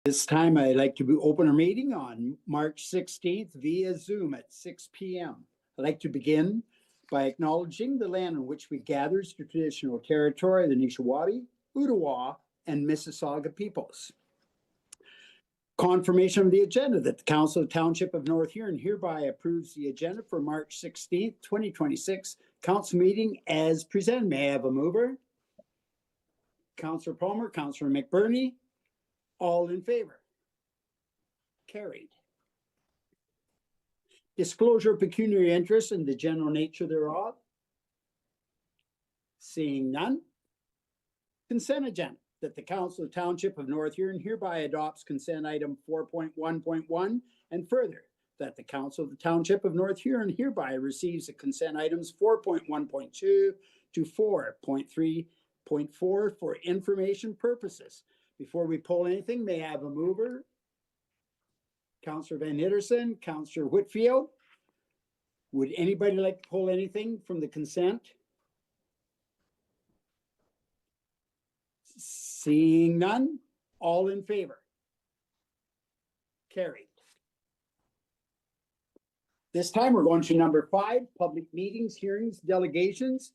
This time I'd like to open our meeting on March 16th via Zoom at 6 p.m. I'd like to begin by acknowledging the land on which we gather is the traditional territory of the Nishnawbe, Ottawa, and Mississauga peoples. Confirmation of the agenda that the Council of the Township of North Huron hereby approves the agenda for March 16th, 2026 council meeting as presented. May I have a mover? Councillor Palmer, Councillor McBurney. All in favor? Carried. Disclosure of pecuniary interest and the general nature thereof. Seeing none. Consent agenda that the Council of Township of North Huron hereby adopts consent item 4.1.1 and further that the Council of the Township of North Huron hereby receives the consent items 4.1.2 to 4.3.4 for information purposes. Before we pull anything, may I have a mover? Councillor Van Hitterson, Councillor Whitfield. Would anybody like to pull anything from the consent? Seeing none, all in favor? Carried. This time we're going to number 5, public meetings, hearings, delegations.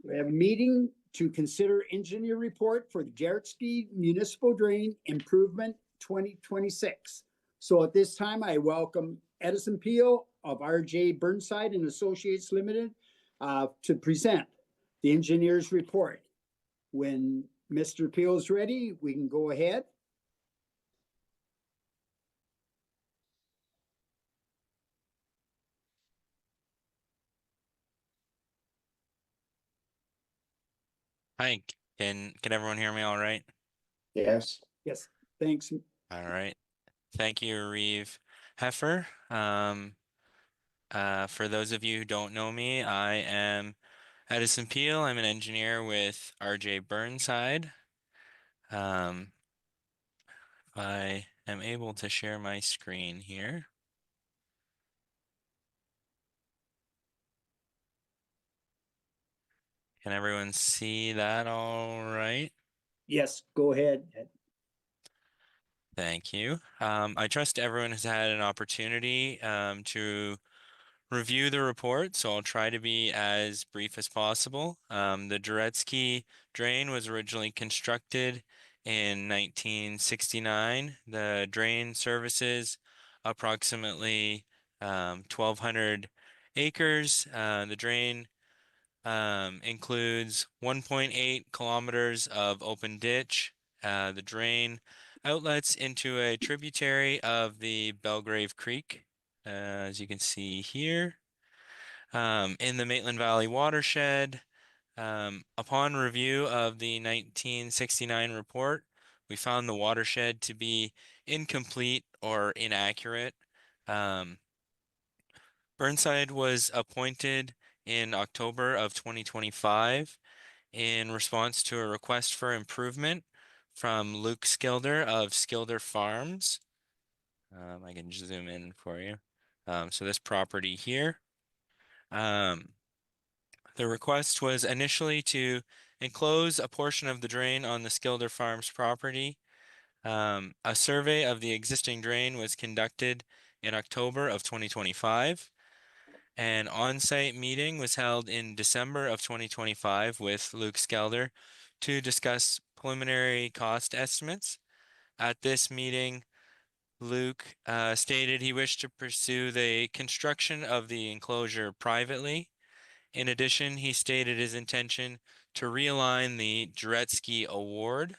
We have a meeting to consider engineer report for the Jaretski Municipal Drain Improvement 2026. So at this time, I welcome Edison Peel of RJ Burnside and Associates Limited to present the engineer's report. When Mr. Peel is ready, we can go ahead. Hi, can everyone hear me all right? Yes. Yes, thanks. All right. Thank you, Reeve Heffer. For those of you who don't know me, I am Edison Peel. I'm an engineer with RJ Burnside. I am able to share my screen here. Can everyone see that all right? Yes, go ahead. Thank you. I trust everyone has had an opportunity to review the report, so I'll try to be as brief as possible. The Jaretski drain was originally constructed in 1969. The drain services approximately 1,200 acres. The drain includes 1.8 kilometers of open ditch. The drain outlets into a tributary of the Belgrave Creek, as you can see here. In the Maitland Valley watershed, upon review of the 1969 report, we found the watershed to be incomplete or inaccurate. Burnside was appointed in October of 2025 in response to a request for improvement from Luke Skilder of Skilder Farms. I can zoom in for you. So this property here. The request was initially to enclose a portion of the drain on the Skilder Farms property. A survey of the existing drain was conducted in October of 2025. An on-site meeting was held in December of 2025 with Luke Skelder to discuss preliminary cost estimates. At this meeting, Luke stated he wished to pursue the construction of the enclosure privately. In addition, he stated his intention to realign the Jaretski Award.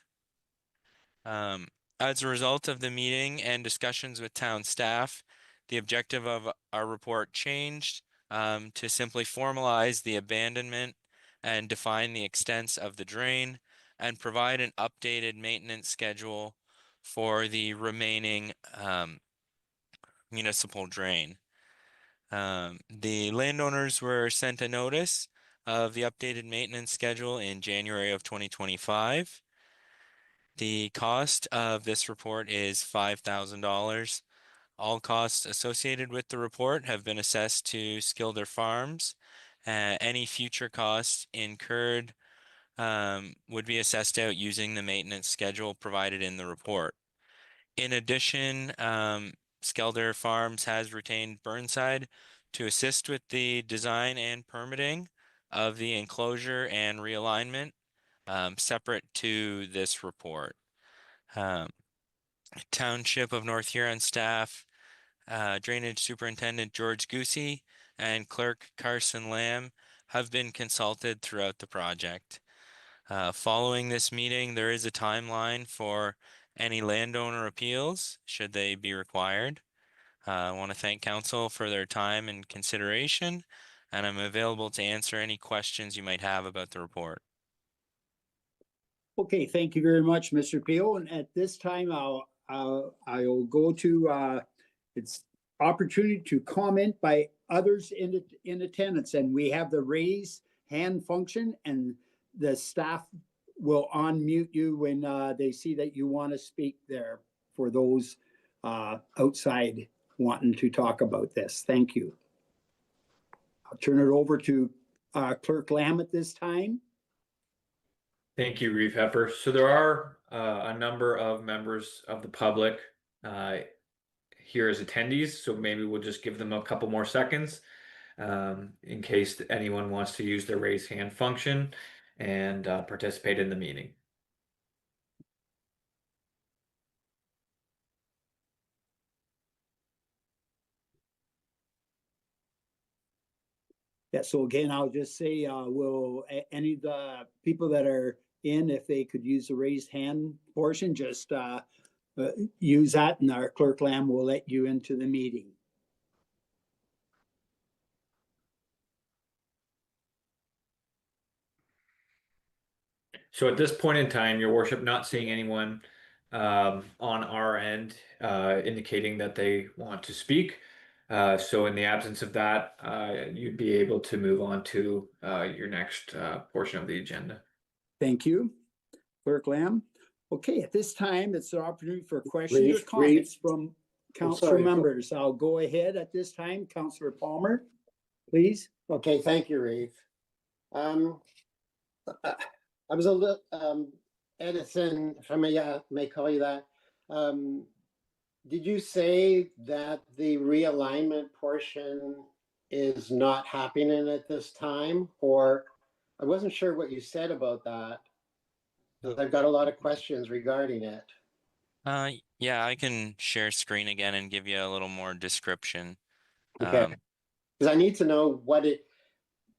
As a result of the meeting and discussions with town staff, the objective of our report changed to simply formalize the abandonment and define the extents of the drain and provide an updated maintenance schedule for the remaining municipal drain. The landowners were sent a notice of the updated maintenance schedule in January of 2025. The cost of this report is $5,000. All costs associated with the report have been assessed to Skilder Farms. Any future costs incurred would be assessed out using the maintenance schedule provided in the report. In addition, Skelder Farms has retained Burnside to assist with the design and permitting of the enclosure and realignment, separate to this report. Um, Township of North Huron staff, Drainage Superintendent George Goosey and Clerk Carson Lamb have been consulted throughout the project. Following this meeting, there is a timeline for any landowner appeals, should they be required. I want to thank council for their time and consideration, and I'm available to answer any questions you might have about the report. Okay, thank you very much, Mr. Peel. And at this time, I'll go to it's opportunity to comment by others in attendance, and we have the raise hand function, and the staff will unmute you when they see that you want to speak there for those outside wanting to talk about this. Thank you. I'll turn it over to Clerk Lamb at this time. Thank you, Reeve Heffer. So there are a number of members of the public here as attendees, so maybe we'll just give them a couple more seconds in case anyone wants to use their raise hand function and participate in the meeting. Yeah, so again, I'll just say, will any of the people that are in, if they could use the raised hand portion, just use that, and our Clerk Lamb will let you into the meeting. So at this point in time, Your Worship, not seeing anyone on our end indicating that they want to speak. So in the absence of that, you'd be able to move on to your next portion of the agenda. Thank you, Clerk Lamb. Okay, at this time, it's an opportunity for questions or comments from council members. I'll go ahead at this time. Councillor Palmer, please. Okay, thank you, Reeve. I was a little, Edison, if I may call you that. Did you say that the realignment portion is not happening at this time? Or I wasn't sure what you said about that. I've got a lot of questions regarding it. Yeah, I can share screen again and give you a little more description. Okay. Because I need to know what it,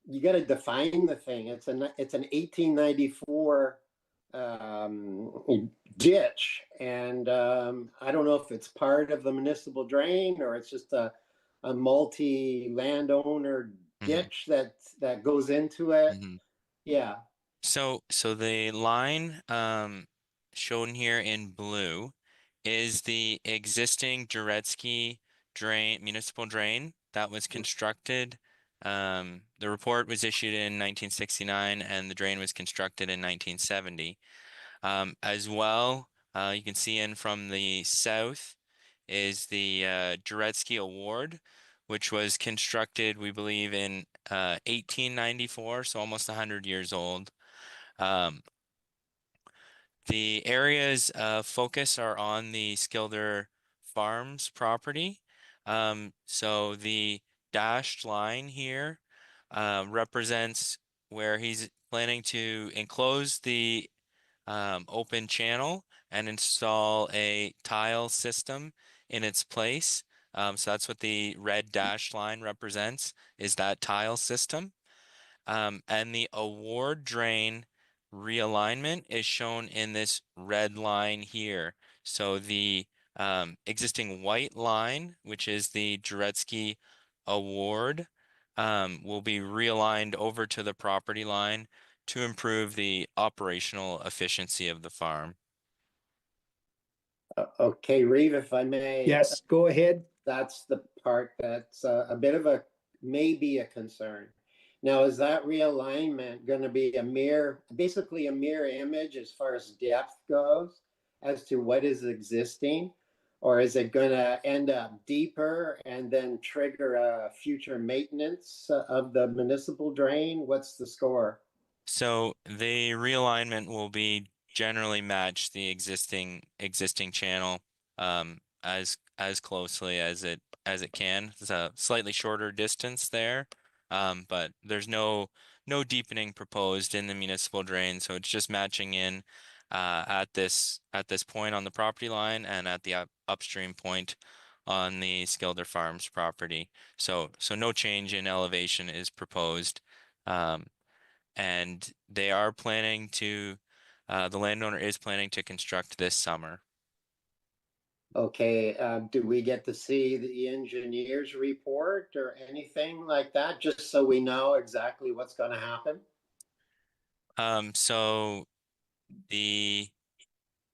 you got to define the thing. It's an 1894 ditch, and I don't know if it's part of the municipal drain or it's just a multi landowner ditch that goes into it. Yeah. So the line shown here in blue is the existing Jaretsky drain, municipal drain that was constructed. The report was issued in 1969 and the drain was constructed in 1970. As well, you can see in from the south is the Jaretsky Award, which was constructed, we believe, in 1894, so almost 100 years old. The areas of focus are on the Skelder Farms property. So the dashed line here represents where he's planning to enclose the open channel and install a tile system in its place. So that's what the red dashed line represents, is that tile system. And the award drain realignment is shown in this red line here. So the existing white line, which is the Jaretsky Award, will be realigned over to the property line to improve the operational efficiency of the farm. Okay, Reeve, if I may. Yes, go ahead. That's the part that's a bit of a, maybe a concern. Now, is that realignment going to be basically a mirror image as far as depth goes as to what is existing? Or is it going to end up deeper and then trigger a future maintenance of the municipal drain? What's the score? So the realignment will be generally match the existing channel. as closely as it can. It's a slightly shorter distance there, but there's no deepening proposed in the municipal drain, so it's just matching in at this point on the property line and at the upstream point on the Skilder Farms property. So no change in elevation is proposed. And they are planning to the landowner is planning to construct this summer. Okay, do we get to see the engineer's report or anything like that, just so we know exactly what's gonna happen? So the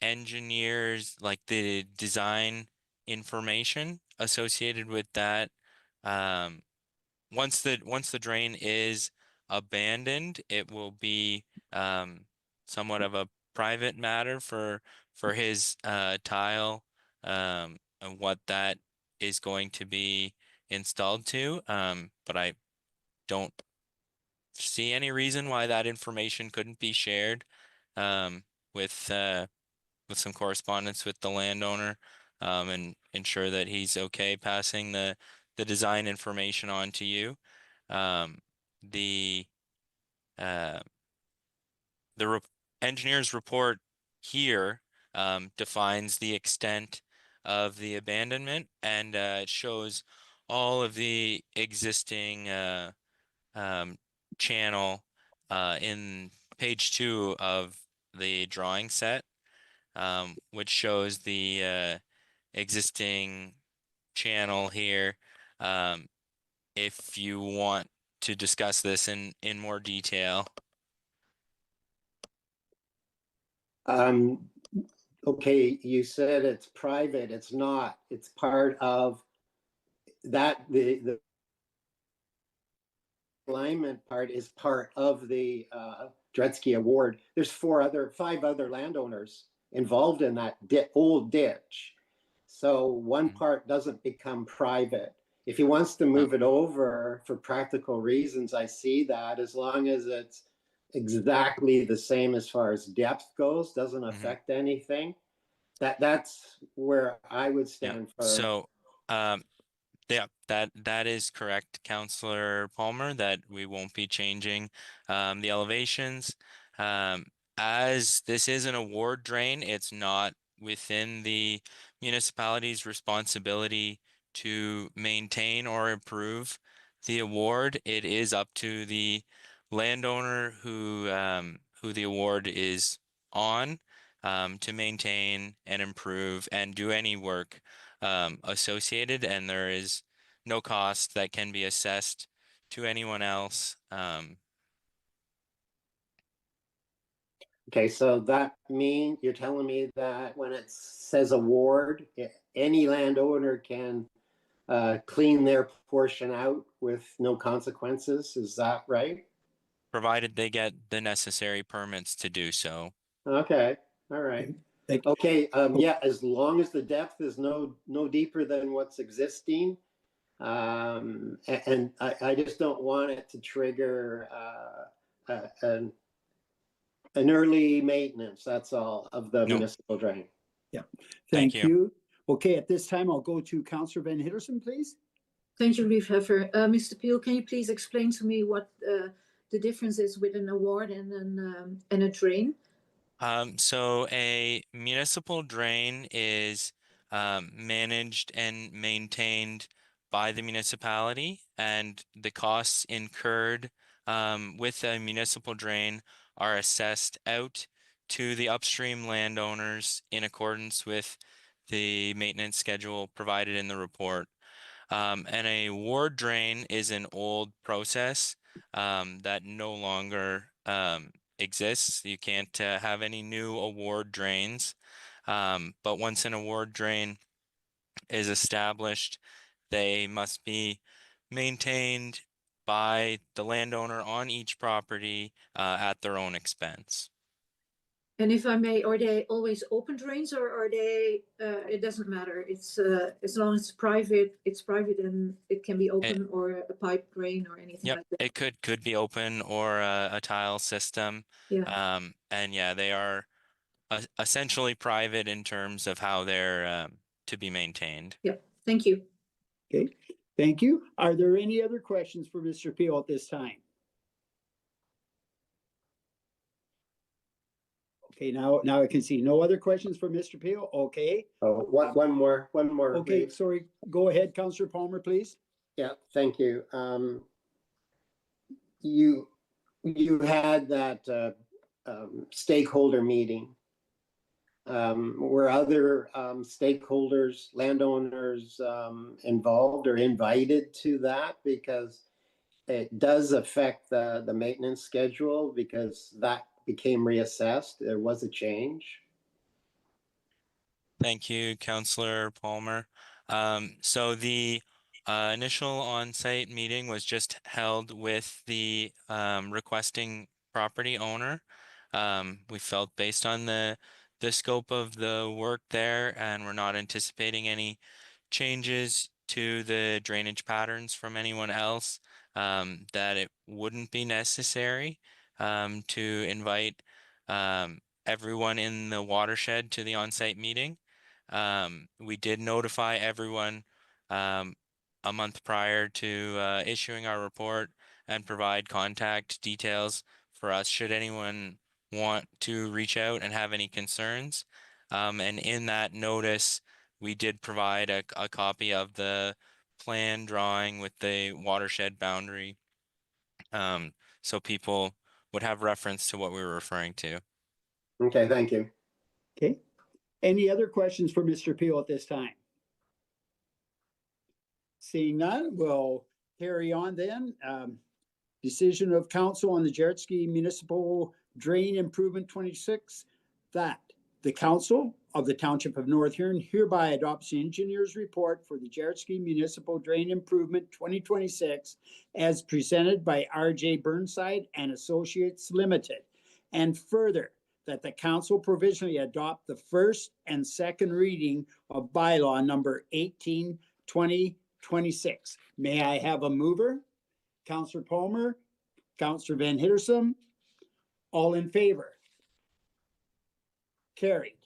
engineers, like the design information associated with that, once the drain is abandoned, it will be somewhat of a private matter for his tile and what that is going to be installed to. But I don't see any reason why that information couldn't be shared um, with some correspondence with the landowner and ensure that he's okay passing the design information on to you. The uh, engineer's report here defines the extent of the abandonment, and it shows all of the existing channel in page 2 of the drawing set, which shows the existing channel here. If you want to discuss this in more detail. Okay, you said it's private, it's not, it's part of that, the alignment part is part of the Dretzky Award. There's 5 other landowners involved in that old ditch. So one part doesn't become private. If he wants to move it over for practical reasons, I see that, as long as it's exactly the same as far as depth goes, doesn't affect anything. That's where I would stand for. So, yeah, that is correct, Councillor Palmer, that we won't be changing the elevations. As this is an award drain, it's not within the municipality's responsibility to maintain or improve the award. It is up to the landowner who the award is on to maintain and improve and do any work associated, and there is no cost that can be assessed to anyone else. Okay, so that mean you're telling me that when it says award, any landowner can clean their portion out with no consequences? Is that right? Provided they get the necessary permits to do so. Okay, all right. Okay, yeah, as long as the depth is no deeper than what's existing. And I just don't want it to trigger an early maintenance, that's all, of the municipal drain. Yeah, Thank thank you. Okay, at this time, I'll go to Councillor Van Hitterson, please. Thank you, Reeve Heffer. Mr. Peel, can you please explain to me what the difference is with an award and a drain? So a municipal drain is managed and maintained by the municipality, and the costs incurred with a municipal drain are assessed out to the upstream landowners in accordance with the maintenance schedule provided in the report. And a ward drain is an old process that no longer exists. You can't have any new award drains. But once an award drain is established, they must be maintained by the landowner on each property at their own expense. And if I may, are they always open drains, or are they, it doesn't matter, it's as long as it's private and it can be open, or a pipe drain or anything like that? It could be open or a tile system. And yeah, they are essentially private in terms of how they're to be maintained. Thank you. Okay, thank you. Are there any other questions for Mr. Peel at this time? Okay, now I can see no other questions for Mr. Peel. Okay, Oh, one more. okay, Reeve. sorry. Go ahead, Councillor Palmer, please. Yeah, thank you. You had that stakeholder meeting. Were other stakeholders, landowners involved or invited to that? Because it does affect the maintenance schedule, because that became reassessed. There was a change. Thank you, Councillor Palmer. So the initial on-site meeting was just held with the requesting property owner. We felt based on the scope of the work there, and we're not anticipating any changes to the drainage patterns from anyone else, that it wouldn't be necessary to invite everyone in the watershed to the on-site meeting. We did notify everyone a month prior to issuing our report and provide contact details for us should anyone want to reach out and have any concerns. And in that notice, we did provide a copy of the plan drawing with the watershed boundary, so people would have reference to what we were referring to. Okay, thank you. Okay, any other questions for Mr. Peel at this time? Seeing none, we'll carry on then. Decision of council on the Jaretski Municipal Drain Improvement 26, that the council of the Township of North Huron hereby adopts the engineer's report for the Jaretski Municipal Drain Improvement 2026 as presented by RJ Burnside and Associates Limited. And further, that the council provisionally adopt the first and second reading of bylaw number 18/2026. May I have a mover? Councillor Palmer, Councillor Van Hittersum, all in favor? Carried.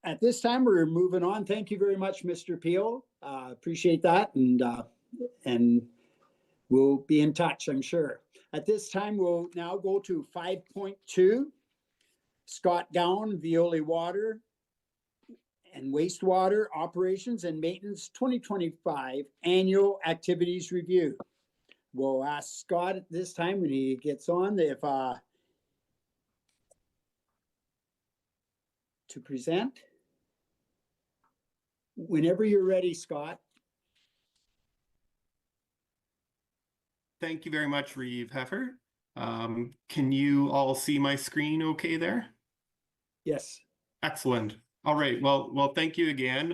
At this time, we're moving on. Thank you very much, Mr. Peel. Appreciate that, and we'll be in touch, I'm sure. At this time, we'll now go to 5.2. Scott Gowan, Veolia Water and Wastewater Operations and Maintenance 2025 Annual Activities Review. We'll ask Scott at this time when he gets on if to present. Whenever you're ready, Scott. Thank you very much, Reeve Heffer. Can you all see my screen okay there? Yes. Excellent. All right. Well, thank you again.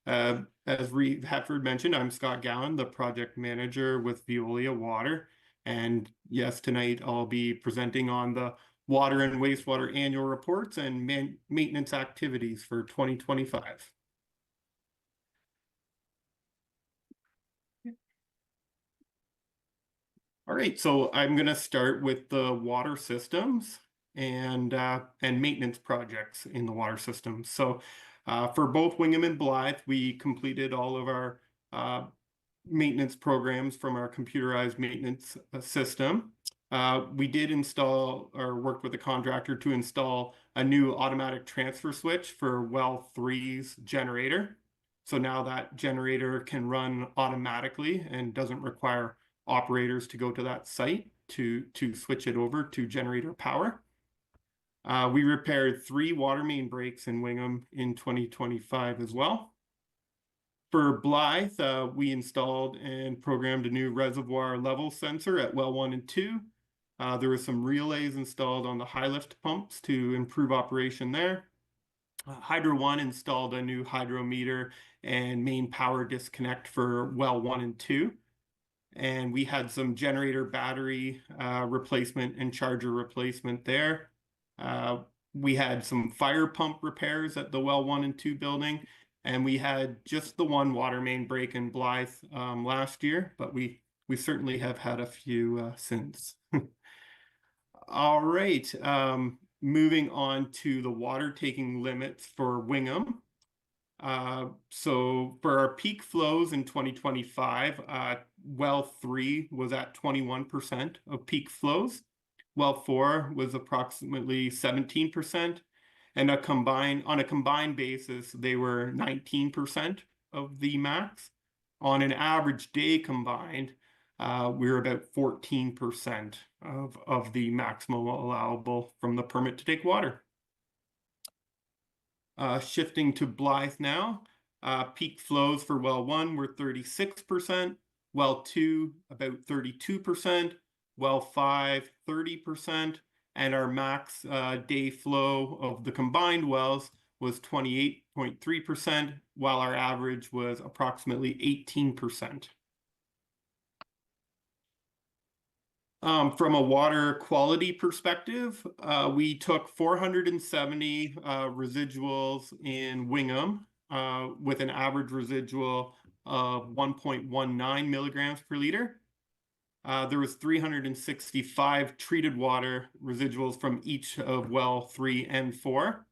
As Reeve Heffer mentioned, I'm Scott Gowan, the project manager with Veolia Water. And yes, tonight I'll be presenting on the water and wastewater annual reports and maintenance activities for 2025. All right, so I'm going to start with the water systems and maintenance projects in the water systems. So for both Wingham and Blythe, we completed all of our maintenance programs from our computerized maintenance system. We did install or worked with a contractor to install a new automatic transfer switch for well 3's generator. So now that generator can run automatically and doesn't require operators to go to that site to switch it over to generator power. We repaired 3 water main breaks in Wingham in 2025 as well. For Blythe, we installed and programmed a new reservoir level sensor at well 1 and 2. There were some relays installed on the high lift pumps to improve operation there. Hydro 1 installed a new hydrometer and main power disconnect for well 1 and 2. And we had some generator battery replacement and charger replacement there. We had some fire pump repairs at the well 1 and 2 building, and we had just the 1 water main break in Blythe last year, but we certainly have had a few since. All right. moving on to the water taking limits for Wingham. So for our peak flows in 2025, well 3 was at 21% of peak flows. Well 4 was approximately 17%. And on a combined basis, they were 19% of the max. On an average day combined, we're about 14% of the maximum allowable from the permit to take water. Shifting to Blythe now, peak flows for well 1 were 36%, well 2 about 32%, well 5 30%, and our max day flow of the combined wells was 28.3%, while our average was approximately 18%. From a water quality perspective, we took 470 residuals in Wingham with an average residual of 1.19 milligrams per liter. There was 365 treated water residuals from each of well 3 and 4.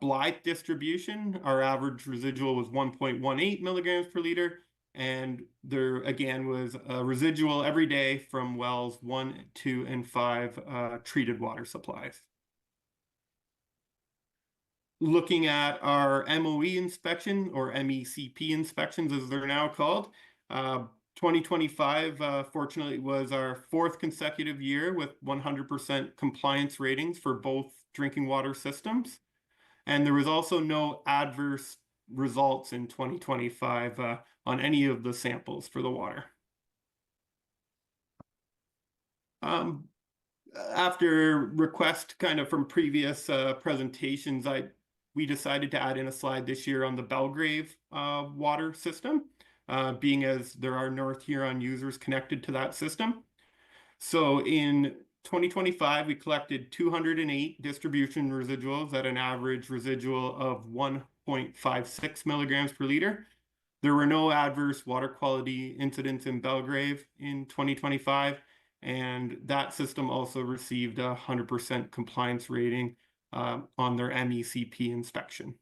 Blythe distribution, our average residual was 1.18 milligrams per liter. And there again was a residual every day from wells 1, 2, and 5 treated water supplies. Looking at our MOE inspection, or MECP inspections as they're now called, 2025 fortunately was our 4th consecutive year with 100% compliance ratings for both drinking water systems. And there was also no adverse results in 2025 on any of the samples for the water. After request kind of from previous presentations, we decided to add in a slide this year on the Belgrave water system, being as there are North Huron users connected to that system. So in 2025, we collected 208 distribution residuals at an average residual of 1.56 milligrams per liter. There were no adverse water quality incidents in Belgrave in 2025, and that system also received a 100% compliance rating on their MECP inspection.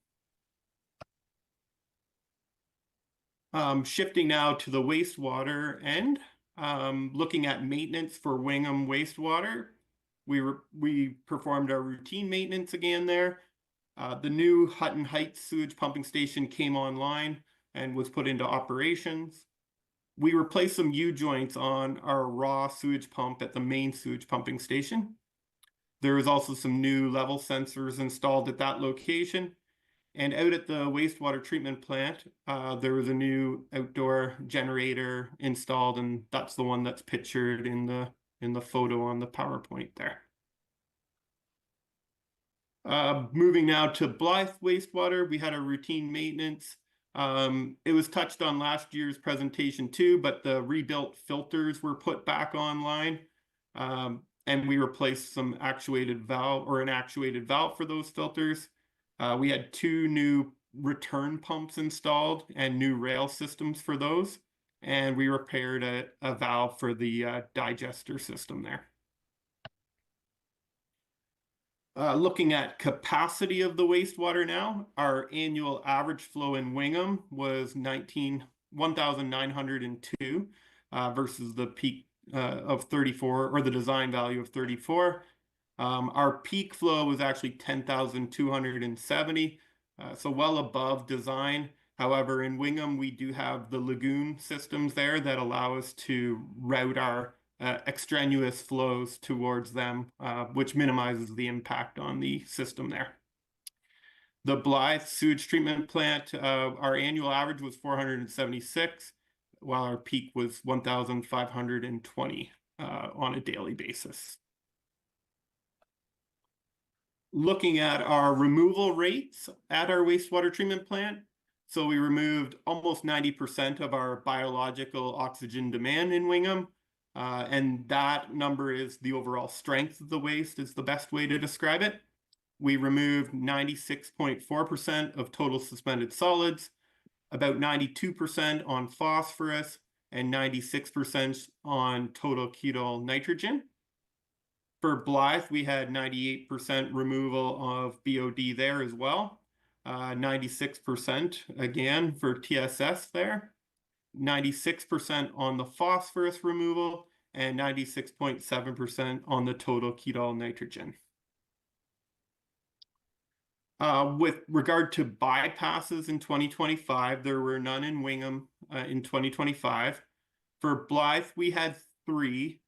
Shifting now to the wastewater end, looking at maintenance for Wingham wastewater, we performed our routine maintenance again there. The new Hutton Heights sewage pumping station came online and was put into operations. We replaced some U-joints on our raw sewage pump at the main sewage pumping station. There was also some new level sensors installed at that location. And out at the wastewater treatment plant, there was a new outdoor generator installed, and that's the one that's pictured in the photo on the PowerPoint there. Moving now to Blythe wastewater, we had a routine maintenance. It was touched on last year's presentation too, but the rebuilt filters were put back online, and we replaced some actuated valve or an actuated valve for those filters. We had 2 new return pumps installed and new rail systems for those, and we repaired a valve for the digester system there. Looking at capacity of the wastewater now, our annual average flow in Wingham was 1,902 versus the peak of 34, or the design value of 34. Our peak flow was actually 10,270, so well above design. However, in Wingham, we do have the lagoon systems there that allow us to route our extraneous flows towards them, which minimizes the impact on the system there. The Blythe sewage treatment plant, our annual average was 476, while our peak was 1,520 on a daily basis. Looking at our removal rates at our wastewater treatment plant, so we removed almost 90% of our biological oxygen demand in Wingham. And that number is the overall strength of the waste is the best way to describe it. We removed 96.4% of total suspended solids, about 92% on phosphorus, and 96% on total ketone nitrogen. For Blythe, we had 98% removal of BOD there as well. 96% again for TSS there. 96% on the phosphorus removal, and 96.7% on the total ketol nitrogen. With regard to bypasses in 2025, there were none in Wingham in 2025. For Blythe, we had 3,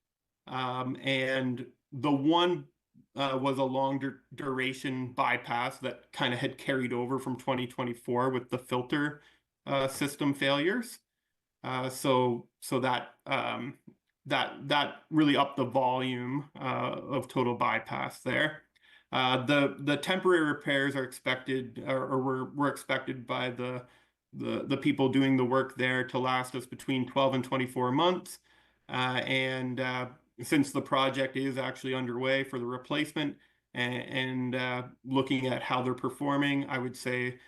and the one was a longer duration bypass that kind of had carried over from 2024 with the filter system failures. So that really upped the volume of total bypass there. The temporary repairs are expected, or were expected by the people doing the work there to last us between 12 and 24 months. And since the project is actually underway for the replacement and looking at how they're performing, I would say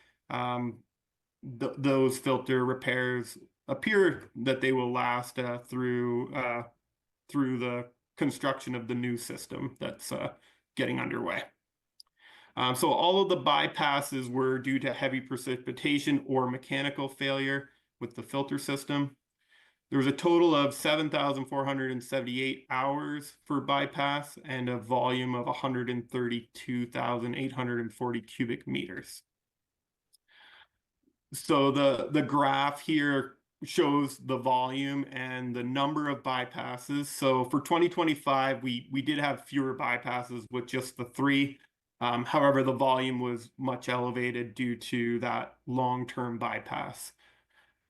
those filter repairs appear that they will last through the construction of the new system that's getting underway. So all of the bypasses were due to heavy precipitation or mechanical failure with the filter system. There was a total of 7,478 hours for bypass and a volume of 132,840 cubic meters. So the graph here shows the volume and the number of bypasses. So for 2025, we did have fewer bypasses with just the 3. However, the volume was much elevated due to that long-term bypass.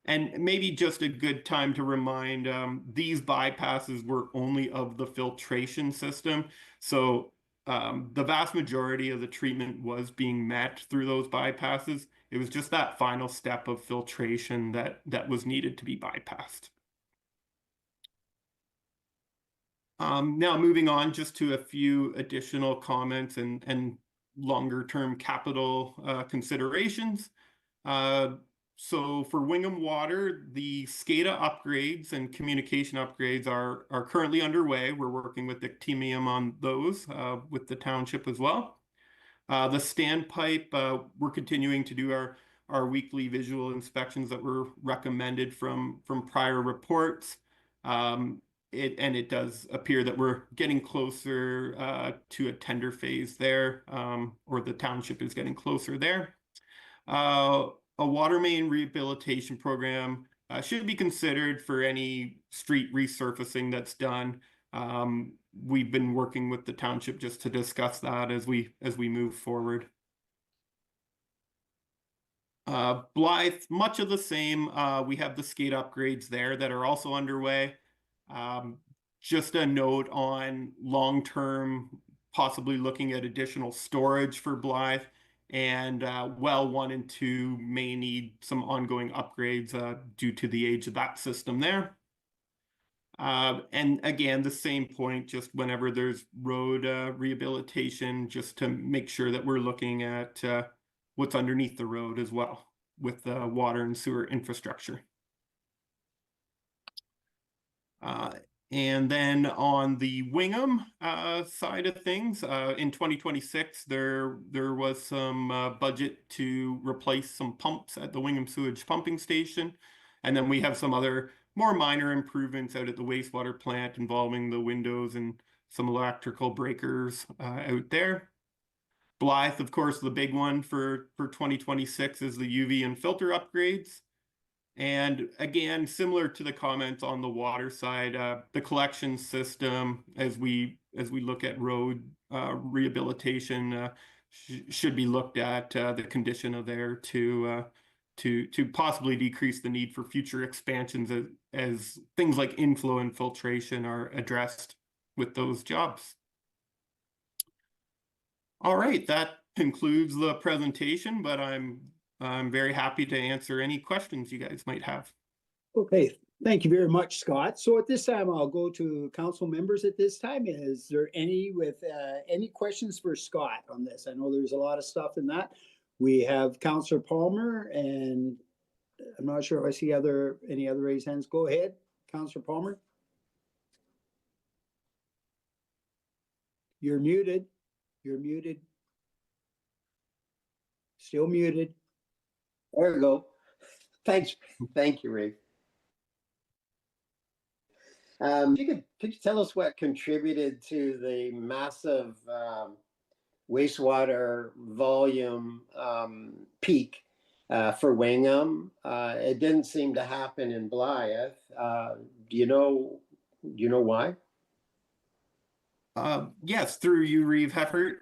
And maybe just a good time to remind, these bypasses were only of the filtration system. So the vast majority of the treatment was being met through those bypasses. It was just that final step of filtration that was needed to be bypassed. Now moving on just to a few additional comments and longer term capital considerations. So for Wingham Water, the SCADA upgrades and communication upgrades are currently underway. We're working with Actemium on those with the township as well. The standpipe, we're continuing to do our weekly visual inspections that were recommended from prior reports. It does appear that we're getting closer to a tender phase there, or the township is getting closer there. A water main rehabilitation program should be considered for any street resurfacing that's done. We've been working with the township just to discuss that as we move forward. Blythe, much of the same. We have the skate upgrades there that are also underway. Just a note on long-term, possibly looking at additional storage for Blythe, and well 1 and 2 may need some ongoing upgrades due to the age of that system there. And again, the same point, just whenever there's road rehabilitation, just to make sure that we're looking at what's underneath the road as well with the water and sewer infrastructure. And then on the Wingham side of things, in 2026, there was some budget to replace some pumps at the Wingham Sewage Pumping Station. And then we have some other more minor improvements out at the wastewater plant involving the windows and some electrical breakers out there. Blythe, of course, the big one for 2026 is the UV and filter upgrades. And again, similar to the comments on the water side, the collection system, as we look at road rehabilitation, should be looked at the condition of there to possibly decrease the need for future expansions as things like inflow and filtration are addressed with those jobs. All right, that concludes the presentation, but I'm very happy to answer any questions you guys might have. Okay, thank you very much, Scott. So at this time, I'll go to council members at this time. Is there any questions for Scott on this? I know there's a lot of stuff in that. We have Councillor Palmer, and I'm not sure if I see any other raised hands. Go ahead, Councillor Palmer. You're muted. You're muted. Still muted. There we go. Thanks. Thank you, Ray. Could you tell us what contributed to the massive wastewater volume peak for Wingham? It didn't seem to happen in Blythe. Do you know why? Yes, through you, Reeve Heffert.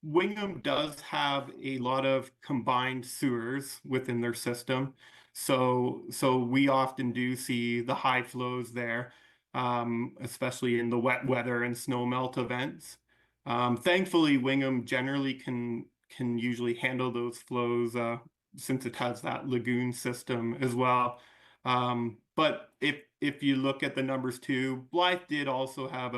Wingham does have a lot of combined sewers within their system. So we often do see the high flows there, especially in the wet weather and snow melt events. Thankfully, Wingham generally can usually handle those flows since it has that lagoon system as well. But if you look at the numbers too, Blythe did also have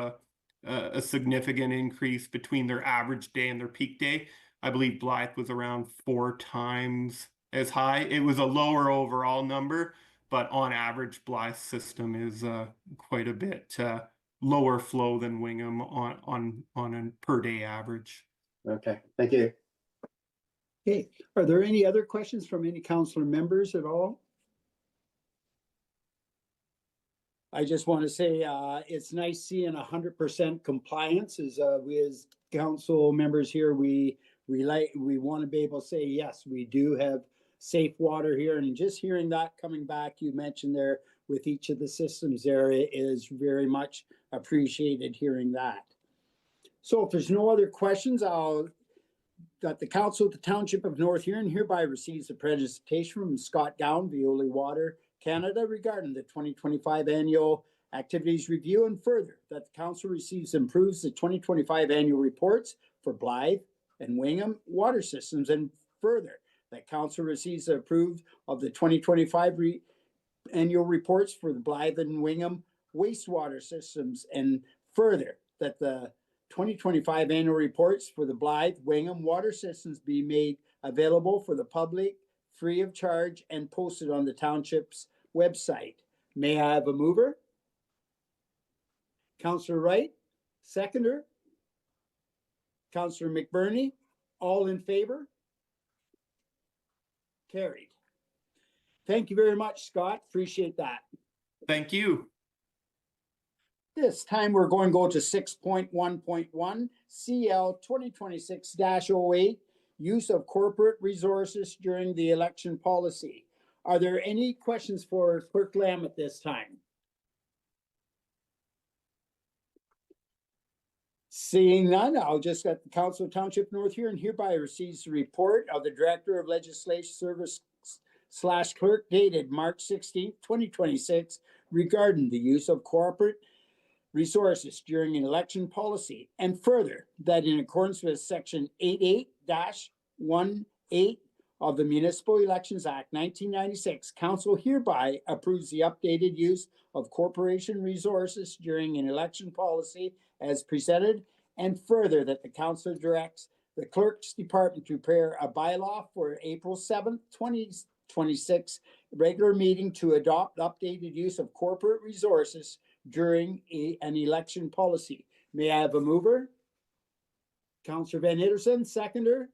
a significant increase between their average day and their peak day. I believe Blythe was around 4 times as high. It was a lower overall number, but on average, Blythe's system is quite a bit lower flow than Wingham on a per day average. Okay, thank you. Okay, are there any other questions from any councilor members at all? I just want to say it's nice seeing 100% compliance. As we as council members here, we want to be able to say yes, we do have safe water here, and just hearing that coming back, you mentioned there with each of the systems there is very much appreciated hearing that. So if there's no other questions, that the council of the Township of North Huron hereby receives a presentation from Scott Gowan, Veolia Water Canada, regarding the 2025 annual activities review, and further that the council receives and approves the 2025 annual reports for Blythe and Wingham water systems, and further that council receives and approves of the 2025 annual reports for the Blythe and Wingham wastewater systems, and further that the 2025 annual reports for the Blythe Wingham water systems be made available for the public free of charge and posted on the township's website. May I have a mover? Councillor Wright, seconder. Councillor McBurney, all in favor? Carried. Thank you very much, Scott. Appreciate that. Thank you. This time we're going to go to 6.1.1 CL 2026-08, use of corporate resources during the election policy. Are there any questions for Clerk Lamb at this time? Seeing none, I'll just let the Council of Township North Huron hereby receives the report of the Director of Legislation Service / Clerk dated March 16th, 2026 regarding the use of corporate resources during an election policy, and further that in accordance with section 88-18 of the Municipal Elections Act 1996, council hereby approves the updated use of corporation resources during an election policy as presented, and further that the council directs the clerk's department to prepare a bylaw for April 7th, 2026 regular meeting to adopt updated use of corporate resources during an election policy. May I have a mover? Councillor Van Itterson, seconder.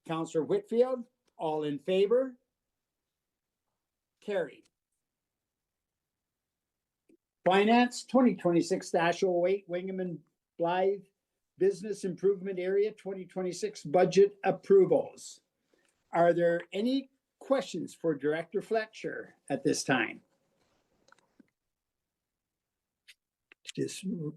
Councillor Whitfield, all in favor? Carried. Finance 2026-08, Wingham and Blythe Business Improvement Area 2026 budget approvals. Are there any questions for Director Fletcher at this time? Just you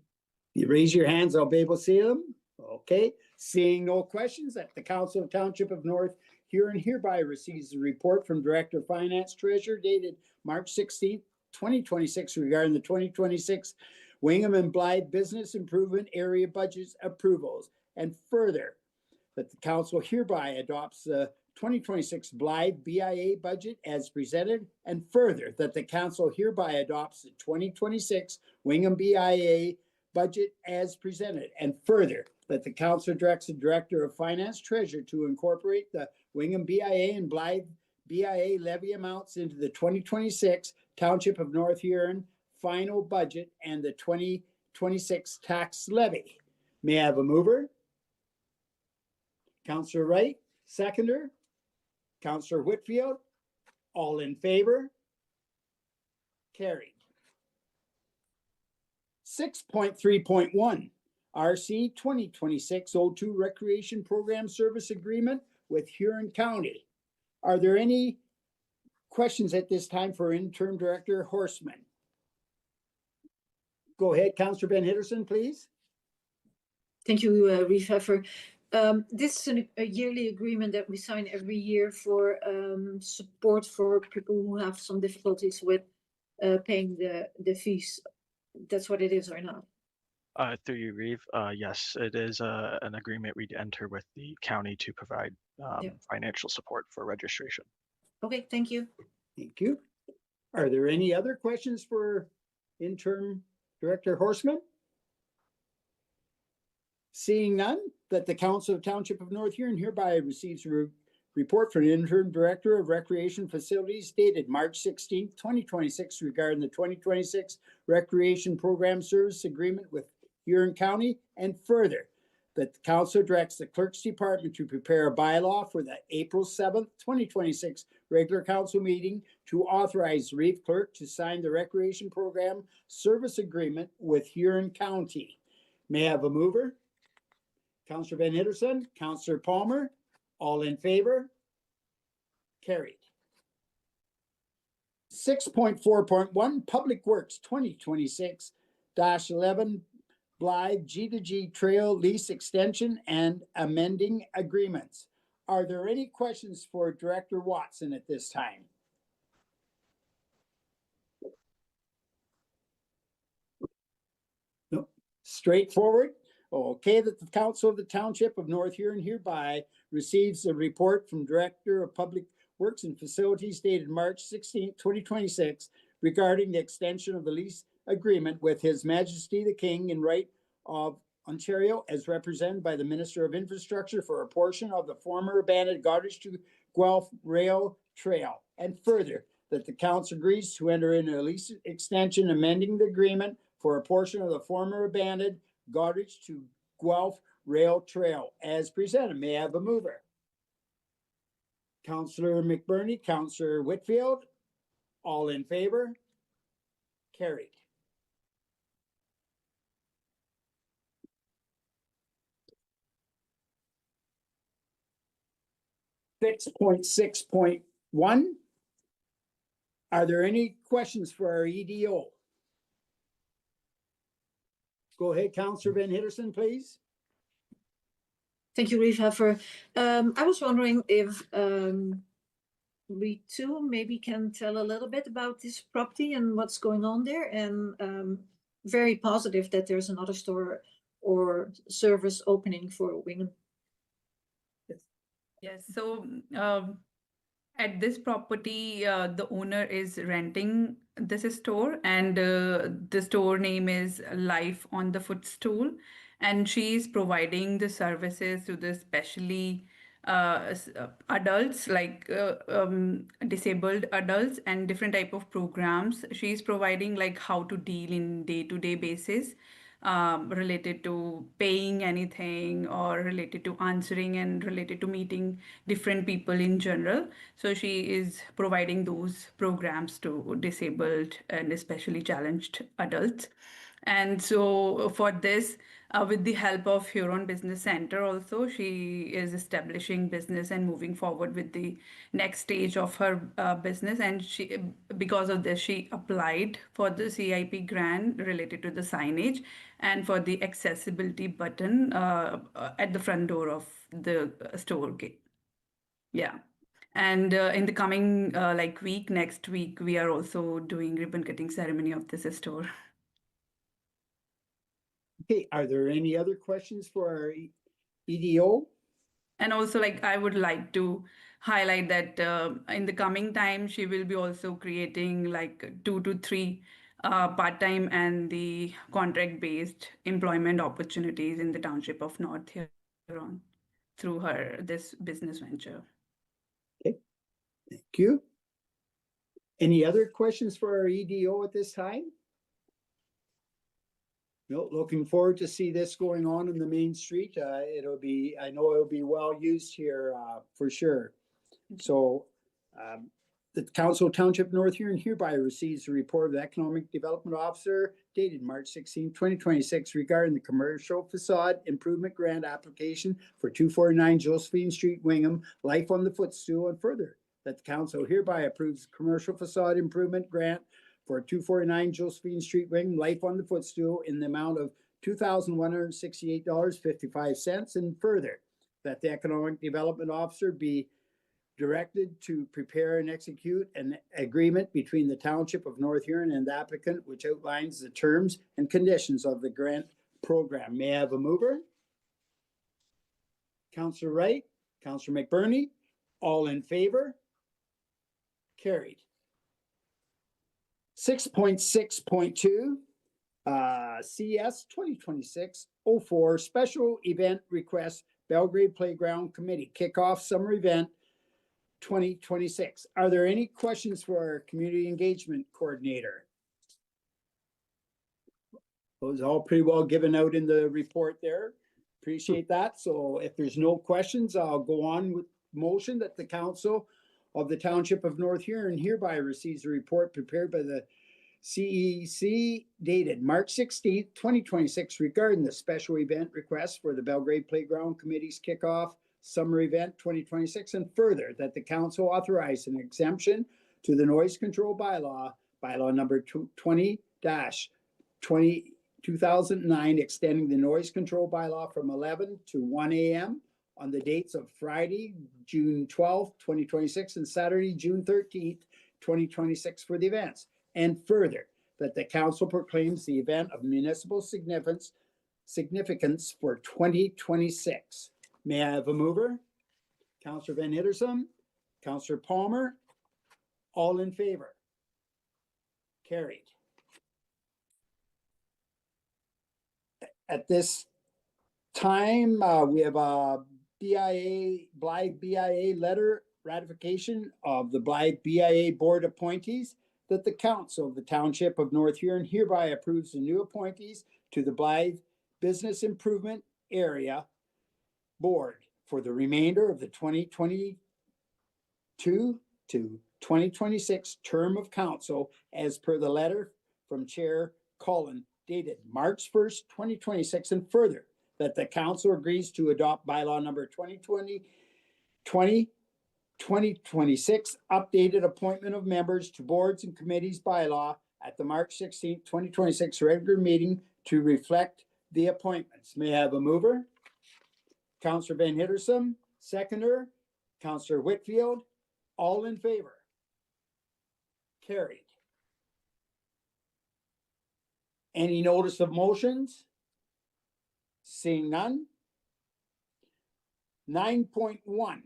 raise your hands, I'll be able to see them. Okay, seeing no questions, that the Council of Township of North Huron hereby receives the report from Director of Finance Treasurer dated March 16th, 2026 regarding the 2026 Wingham and Blythe Business Improvement Area budgets approvals, and further that the council hereby adopts the 2026 Blythe BIA budget as presented, and further that the council hereby adopts the 2026 Wingham BIA budget as presented, and further that the council directs the Director of Finance Treasurer to incorporate the Wingham BIA and Blythe BIA levy amounts into the 2026 Township of North Huron final budget and the 2026 tax levy. May I have a mover? Counselor Wright, seconder. Counselor Whitfield, all in favor? Carried. 6.3.1, RC 2026-02 Recreation Program Service Agreement with Huron County. Are there any questions at this time for Interim Director Horseman? Go ahead, Counselor Van Hitterson, please. Thank you, Reeve Heffer. This is a yearly agreement that we sign every year for support for people who have some difficulties with paying the fees. That's what it is or not? Through you, Reeve. Yes, it is an agreement we'd enter with the county to provide financial support for registration. Okay, thank you. Thank you. Are there any other questions for Interim Director Horseman? Seeing none, that the Council of Township of North Huron hereby receives a report from the Interim Director of Recreation Facilities dated March 16th, 2026 regarding the 2026 Recreation Program Service Agreement with Huron County, and further, that the Council directs the Clerk's Department to prepare a bylaw for the April 7th, 2026 regular council meeting to authorize the Reeve Clerk to sign the Recreation Program Service Agreement with Huron County. May I have a mover? Counselor Van Hitterson, Counselor Palmer, all in favor? Carried. 6.4.1 Public Works 2026-11 Blythe G2G Trail Lease Extension and Amending Agreements. Are there any questions for Director Watson at this time? No. Straightforward. Okay, that the Council of the Township of North Huron hereby receives a report from Director of Public Works and Facilities dated March 16, 2026 regarding the extension of the lease agreement with His Majesty the King in right of Ontario as represented by the Minister of Infrastructure for a portion of the former abandoned Goderich to Guelph Rail Trail. And further, that the Council agrees to enter into a lease extension amending the agreement for a portion of the former abandoned Goderich to Guelph Rail Trail as presented. May I have a mover? Councillor McBurney, Councillor Whitfield, all in favor? Carried. .6.1. Are there any questions for our EDO? Go ahead, Councillor Van Hitterson, please. Thank you, Reeve Heffer. I was wondering if we too maybe can tell a little bit about this property and what's going on there, and very positive that there's another store or service opening for Wingham. Yes, so at this property, the owner is renting this store, and the store name is Life on the Footstool, and she is providing the services to the specially adults, like disabled adults, and different type of programs. She is providing like how to deal in day-to-day basis, related to paying anything or related to answering and related to meeting different people in general. So she is providing those programs to disabled and especially challenged adults. And so for this, with the help of Huron Business Center also, she is establishing business and moving forward with the next stage of her business. And she, because of this, she applied for the CIP grant related to the signage and for the accessibility button at the front door of the store gate. Yeah. And in the coming next week, we are also doing ribbon cutting ceremony of this store. Okay, are there any other questions for our EDO? And also, I would like to highlight that in the coming time, she will be also creating 2 to 3 part-time and the contract-based employment opportunities in the township of North Huron through this business venture. Okay, thank you. Any other questions for our EDO at this time? No, looking forward to see this going on in the main street. I know it'll be well used here, for sure. So, the Council Township North Huron hereby receives a report of the Economic Development Officer dated March 16, 2026 regarding the commercial facade improvement grant application for 249 Josephine Street, Wingham, Life on the Footstool, and further that the council hereby approves commercial facade improvement grant for 249 Josephine Street, Wingham, Life on the Footstool in the amount of $2,168.55, and further that the Economic Development Officer be directed to prepare and execute an agreement between the Township of North Huron and the applicant, which outlines the terms and conditions of the grant program. May I have a mover? Councillor Wright, Councillor McBurney, all in favor? Carried. 6.6.2, CS 2026-04, Special Event Request, Belgrade Playground Committee Kickoff Summer Event 2026. Are there any questions for our Community Engagement Coordinator? It was all pretty well given out in the report there. Appreciate that. So if there's no questions, I'll go on with motion that the Council of the Township of North Huron hereby receives a report prepared by the CEC dated March 16th, 2026 regarding the special event request for the Belgrade Playground Committee's kickoff summer event 2026, and further that the council authorize an exemption to the noise control bylaw number 20-2009, extending the noise control bylaw from 11 to 1 a.m. on the dates of Friday, June 12th, 2026, and Saturday, June 13th, 2026 for the events. And further, that the council proclaims the event of municipal significance for 2026. May I have a mover? Councillor Van Hittersum, Councillor Palmer, all in favor? Carried. At this time, we have a Blythe BIA letter ratification of the Blythe BIA board appointees that the council of the Township of North Huron hereby approves the new appointees to the Blythe Business Improvement Area Board for the remainder of the 2022 to 2026 term of council as per the letter from Chair Cullen dated March 1st, 2026, and further that the council agrees to adopt bylaw number 2026 updated appointment of members to boards and committees bylaw at the March 16th, 2026 regular meeting to reflect the appointments. May I have a mover? Councillor Van Hittersum, seconder. Councillor Whitfield, all in favor? Carried. Any notice of motions? Seeing none. 9.1.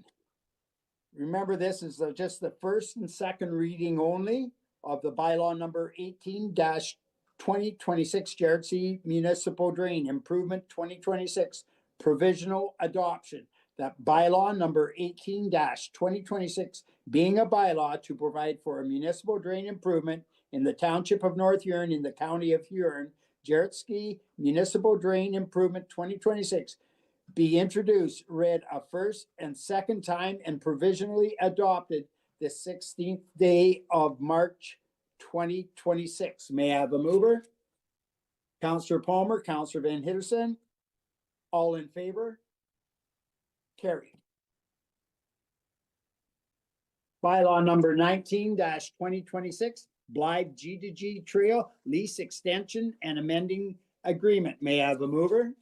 Remember, this is just the first and second reading only of the bylaw number 18-2026 Jarrett City Municipal Drain Improvement 2026 provisional adoption. That bylaw number 18-2026 being a bylaw to provide for a municipal drain improvement in the Township of North Huron in the County of Huron, Jarrett Ski Municipal Drain Improvement 2026 be introduced, read a first and second time, and provisionally adopted the 16th day of March 2026. May I have a mover? Councillor Palmer, Councillor Van Hittersum, all in favor? Carried. Bylaw number 19-2026, Blythe G2G Trail Lease Extension and Amending Agreement. May I have a mover?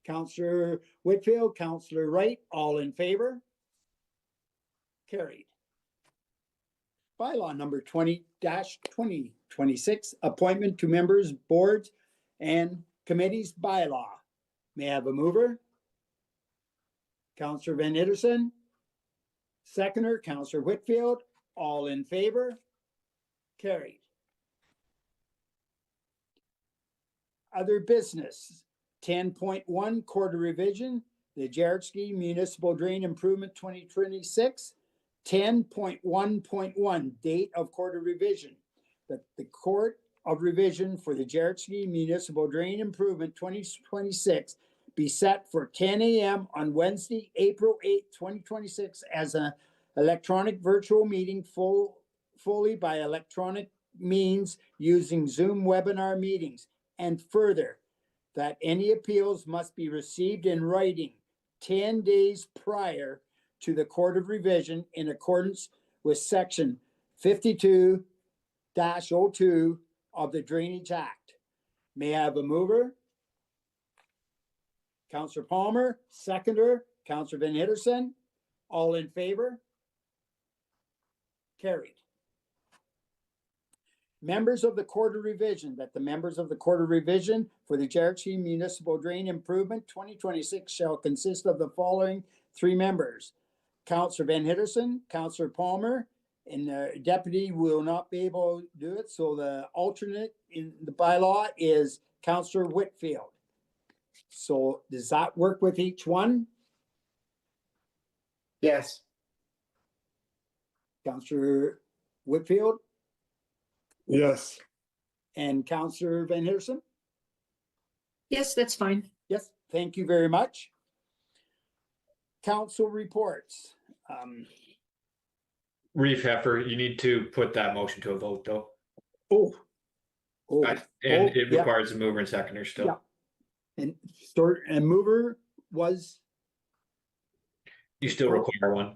Councillor Whitfield, Councillor Wright, all in favor? Carried. Bylaw number 20-2026, Appointment to Members, Boards, and Committees Bylaw. May I have a mover? Councillor Van Hittersum, seconder, Councillor Whitfield, all in favor? Carried. Other business, 10.1 quarter revision, the Jarrett Ski Municipal Drain Improvement 2026. 10.1.1 date of quarter revision, that the Court of revision for the Jaretski Municipal Drain Improvement 2026 be set for 10 a.m. on Wednesday, April 8th, 2026 as an electronic virtual meeting fully by electronic means using Zoom webinar meetings. And further, that any appeals must be received in writing 10 days prior to the Court of Revision in accordance with Section 52-02 of the Drainage Act. May I have a mover? Councillor Palmer, seconder, Councillor Van Hitterson, all in favor? Carried. Members of the Court of Revision, that the members of the Court of Revision for the Jaretski Municipal Drain Improvement 2026 shall consist of the following three members. Councillor Van Hitterson, Councillor Palmer, and the deputy will not be able to do it. So the alternate in the bylaw is Councillor Whitfield. So does that work with each one? Yes. Councillor Whitfield Yes. and Councillor Van Hitterson? Yes, that's fine. Yes, thank you very much. Council reports. Reeve Heffer, you need to put that motion to a vote though. Oh, And it yeah. requires a mover and seconder still. Yeah. And mover was, You still require one.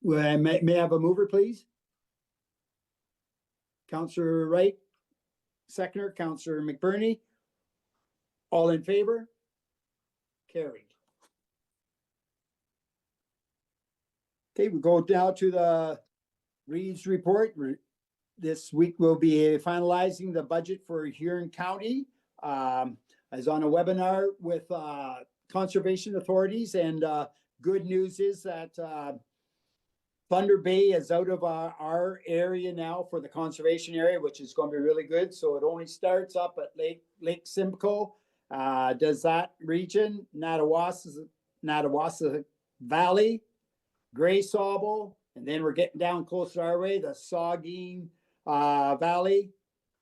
well, may I have a mover, please? Councillor Wright, seconder, Councillor McBurney. All in favor? Carried. Okay, we go now to the Reeves report. This week we'll be finalizing the budget for Huron County. I was on a webinar with conservation authorities, and good news is that Thunder Bay is out of our area now for the conservation area, which is going to be really good. So it only starts up at Lake Simcoe. Does that region, Nadawasa Valley, Gray Sauble, and then we're getting down closer our way, the Saugeen Valley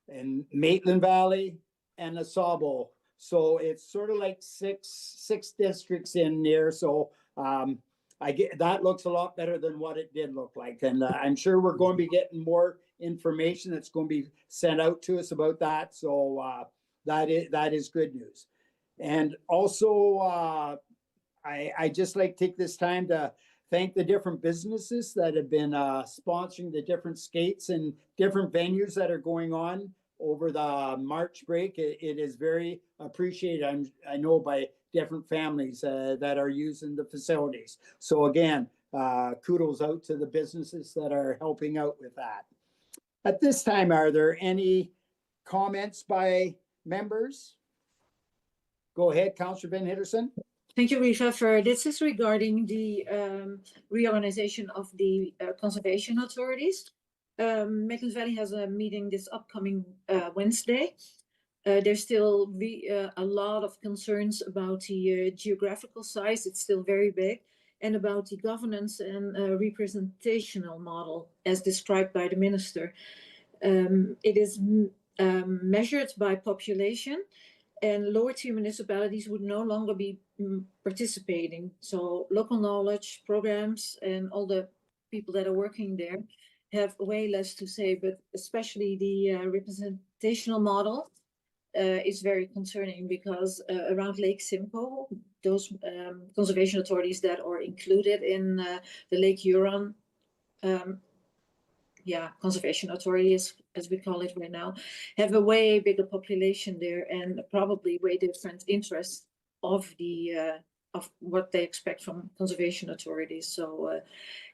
and Maitland Valley and the Sauble. So it's sort of like six districts in there. So I get that looks a lot better than what it did look like. And I'm sure we're going to be getting more information that's going to be sent out to us about that. So that is good news. And also I just like to take this time to thank the different businesses that have been sponsoring the different skates and different venues that are going on over the March break. It is very appreciated, I know, by different families that are using the facilities. So again, kudos out to the businesses that are helping out with that. At this time, are there any comments by members? Go ahead, Councillor Van Hitterson. Thank you, Reeve Heffer. This is regarding the reorganization of the conservation authorities. Maitland Valley has a meeting this upcoming Wednesday. There's still a lot of concerns about the geographical size. It's still very big, and about the governance and representational model as described by the minister. It is measured by population, and lower tier municipalities would no longer be participating. So local knowledge programs and all the people that are working there have way less to say, but especially the representational model is very concerning, because around Lake Simcoe, those conservation authorities that are included in the Lake Huron conservation authorities, as we call it right now, have a way bigger population there and probably way different interests of the of what they expect from conservation authorities. So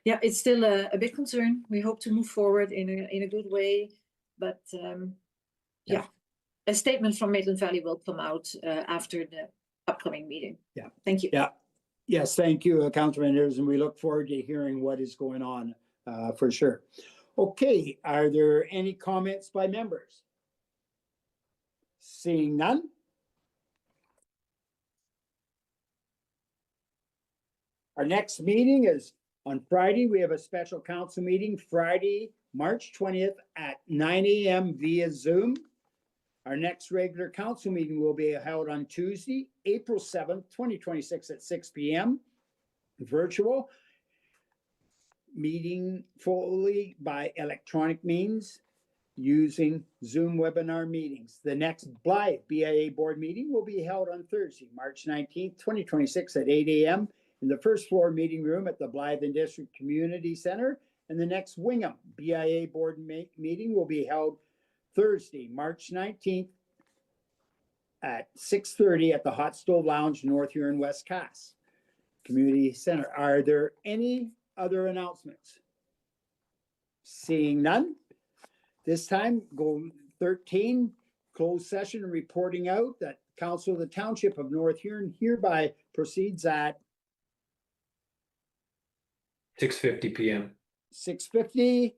yeah, it's still a big concern. We hope to move forward in a good way, but yeah, a statement from Maitland Valley will come out after the upcoming meeting. Yeah. Thank you. Yeah. Yes, thank you, Councilman Ayers, and we look forward to hearing what is going on for sure. Okay, are there any comments by members? Seeing none? Our next meeting is on Friday. We have a special council meeting Friday, March 20th at 9 a.m. via Zoom. Our next regular council meeting will be held on Tuesday, April 7th, 2026 at 6 p.m. Virtual meeting fully by electronic means using Zoom webinar meetings. The next Blythe BIA board meeting will be held on Thursday, March 19th, 2026 at 8 a.m. in the first floor meeting room at the Blythe and District Community Center. And the next Wingham BIA board meeting will be held Thursday, March 19th at 6:30 at the Hot Stove Lounge, North Huron, West Cass Community Center. Are there any other announcements? Seeing none. This time, go 13, closed session reporting out that Council of the Township of North Huron hereby proceeds at 6:50 p.m. 6:50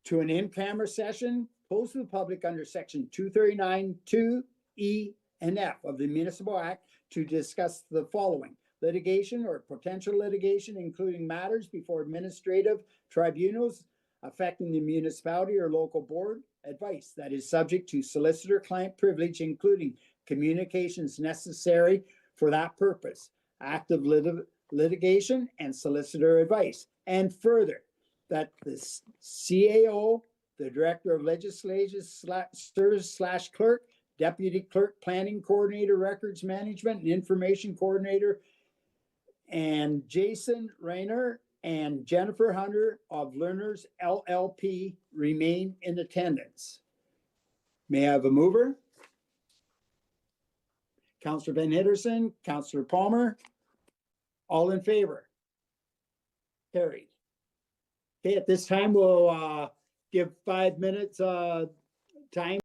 to an in-camera session closed to the public under section 239 2E and F of the Municipal Act to discuss the following: litigation or potential litigation, including matters before administrative tribunals affecting the municipality or local board, advice that is subject to solicitor-client privilege, including communications necessary for that purpose, active litigation, and solicitor advice. And further, that the CAO, the Director of Legislative Service / Clerk, Deputy Clerk, Planning Coordinator, Records Management, and Information Coordinator, and Jason Rayner and Jennifer Hunter of Learners LLP remain in attendance. May I have a mover? Councillor Van Hitterson, Councillor Palmer, all in favor? Carried. Okay, at this time, we'll give 5 minutes time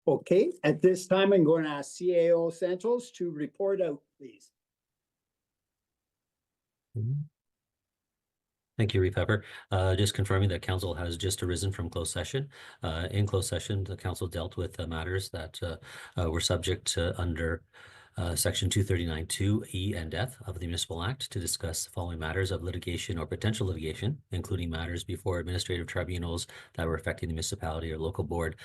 Okay, at this time, I'm going to ask CAO Santos to report out, please. Thank you, Reeve Pepper. Just confirming that council has just arisen from closed session. In closed session, the council dealt with matters that were subject to under Section 239(2)(e) and F of the Municipal Act to discuss the following matters of litigation or potential litigation, including matters before administrative tribunals that were affecting the municipality or local board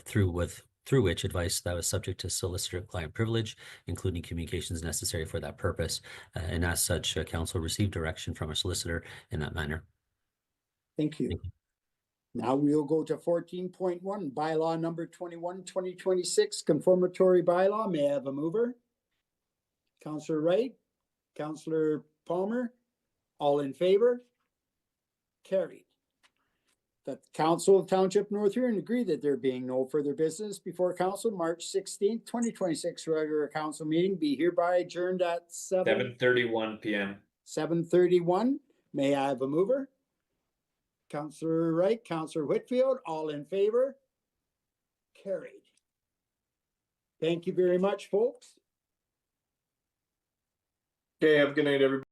through which advice that was subject to solicitor-client privilege, including communications necessary for that purpose. And as such, council received direction from a solicitor in that manner. Thank you. Thank you. Now we'll go to 14.1, bylaw number 21, 2026, conformatory bylaw. May I have a mover? Councillor Wright, Councillor Palmer, all in favor? Carried. That the Council of Township North Huron agree that there being no further business before council, March 16th, 2026 regular council meeting be hereby adjourned at 7:31 p.m. 7:31. May I have a mover? Councillor Wright, Councillor Whitfield, all in favor? Carried. Thank you very much, folks. Okay, have a good night, everybody.